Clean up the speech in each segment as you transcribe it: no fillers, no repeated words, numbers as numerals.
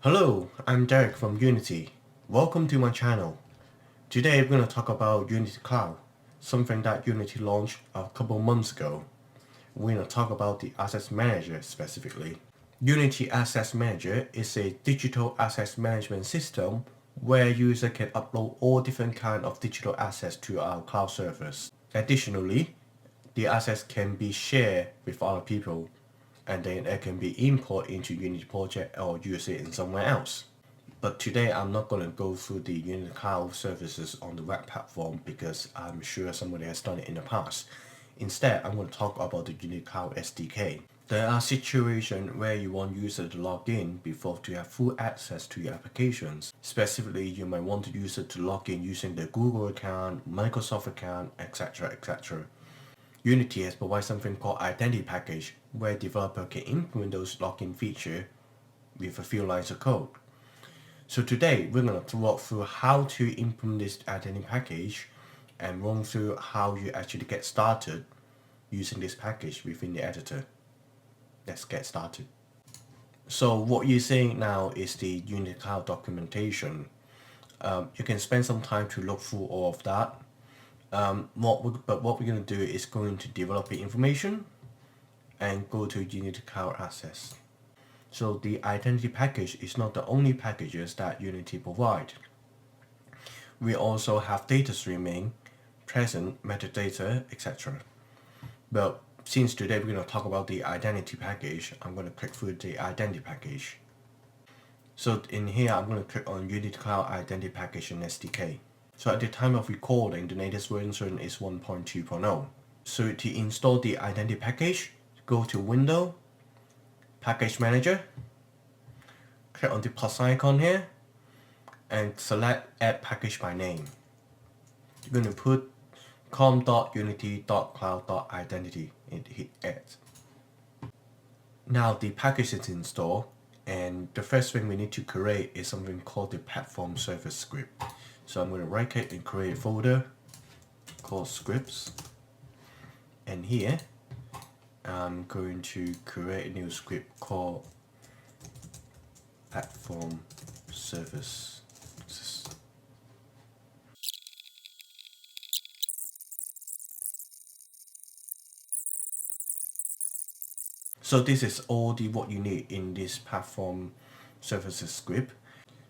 Hello, I'm Derek from Unity. Welcome to my channel. Today we're going to talk about Unity Cloud, something that Unity launched a couple months ago. We're going to talk about the Asset Manager specifically. Unity Asset Manager is a digital asset management system where users can upload all different kinds of digital assets to our cloud service. Additionally, the assets can be shared with other people and then it can be imported into Unity project or use it in somewhere else. But today I'm not going to go through the Unity Cloud services on the web platform because I'm sure somebody has done it in the past. Instead, I'm going to talk about the Unity Cloud SDK. There are situations where you want users to log in before to have full access to your applications. Specifically, you might want the user to log in using their Google account, Microsoft account, etc. etc. Unity has provided something called Identity Package, where developer can implement those login feature with a few lines of code. So today we're going to walk through how to implement this Identity Package and run through how you actually get started using this package within the editor. Let's get started. So what you're seeing now is the Unity Cloud documentation. You can spend some time to look through all of that. What we're going to do is go into developer information and go to Unity Cloud Access. So the Identity Package is not the only packages that Unity provide. We also have data streaming, present, metadata, etc. But since today we're going to talk about the Identity Package, I'm going to click through the Identity Package. So in here I'm going to click on Unity Cloud Identity Package and SDK. So at the time of recording, the latest version is 1.2.0. So to install the Identity Package, go to Window, Package Manager, click on the plus icon here, and select Add Package by Name. You're going to put com.unity.cloud.identity and hit Add. Now the package is installed, and the first thing we need to create is something called the platform service script. So I'm going to right click and create a folder called scripts, and here I'm going to create a new script called platform service. So this is all what you need in this platform services script.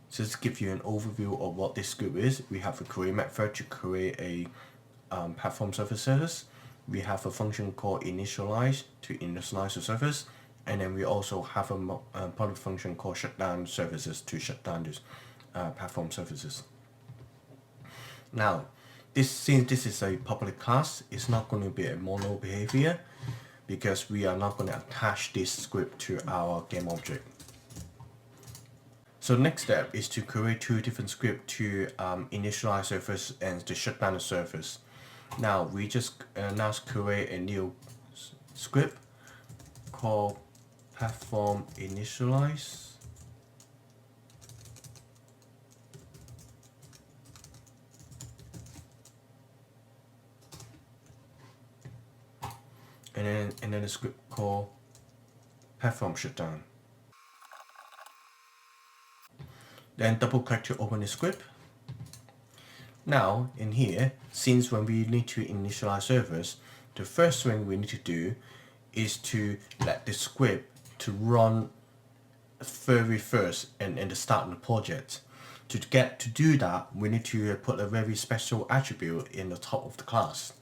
So to give you an overview of what this script is, we have a create method to create a platform service. We have a function called initialize to initialize the service, and then we also have a public function called shutdown services to shut down this platform services. Now, since this is a public class, it's not going to be a mono behavior because we are not going to attach this script to our game object. So next step is to create two different scripts to initialize service and to shut down the service. Now we just now create a new script called platform initialize. And then a script called platform shutdown. Then double click to open the script. Now in here, since when we need to initialize servers, the first thing we need to do is to let the script to run very first and the start of the project. To do that, we need to put a very special attribute in the top of the class.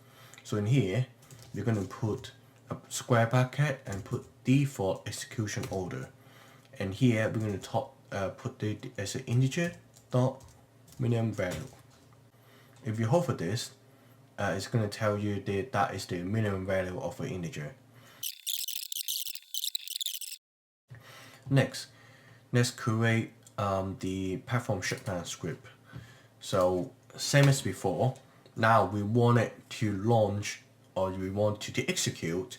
So in here, we're going to put a square bracket and put default execution order. And here we're going to put it as an integer dot minimum value. If you hover this, it's going to tell you that is the minimum value of an integer. Next, let's create the platform shutdown script. So same as before, now we want it to launch or we want to execute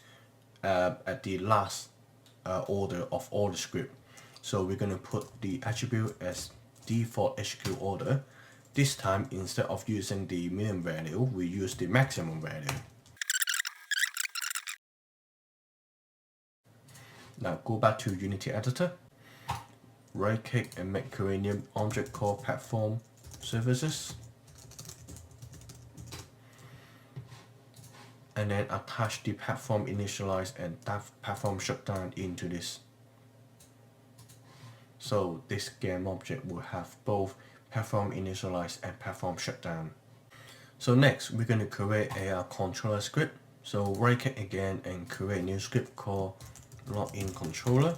at the last order of all the script. So we're going to put the attribute as default execute order. This time, instead of using the minimum value, we use the maximum value. Now go back to Unity Editor. right click and make create new object called platform services, and then attach the platform initialize and that platform shutdown into this. So this game object will have both platform initialize and platform shutdown. So next we're going to create a controller script. So right click again and create a new script called login controller.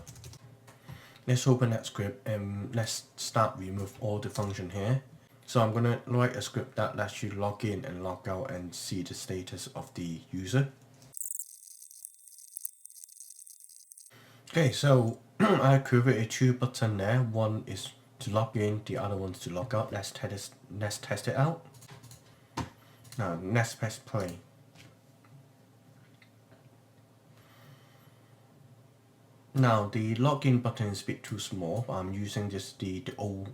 Let's open that script and let's start remove all the function here. So I'm going to write a script that lets you log in and log out and see the status of the user. Okay, so I created two buttons there. One is to log in, the other one's to log out. Let's test it out. Now let's press play. Now the login button is a bit too small. I'm using just the old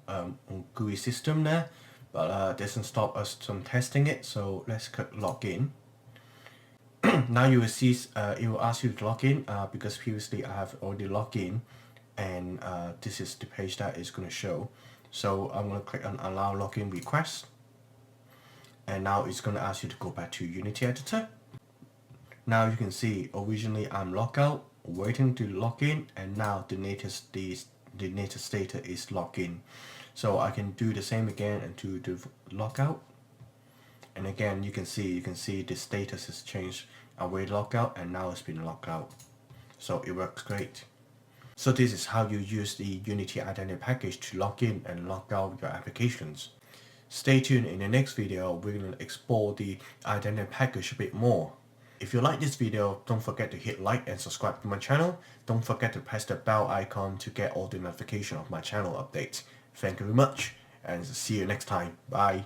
GUI system there, but doesn't stop us from testing it. So let's click login. Now you will see it will ask you to log in because previously I have already logged in, and this is the page that is going to show. So I'm going to click on allow login request, and now it's going to ask you to go back to Unity editor. Now you can see originally I'm logged out, waiting to log in, and now the native status is logged in. So I can do the same again and do the logout, and again you can see the status has changed. I already logged out and now it's been logged out. So it works great. So this is how you use the Unity Identity Package to log in and log out your applications. Stay tuned, in the next video we're going to explore the Identity Package a bit more. If you like this video, don't forget to hit like and subscribe to my channel. Don't forget to press the bell icon to get all the notification of my channel updates. Thank you very much and see you next time. Bye.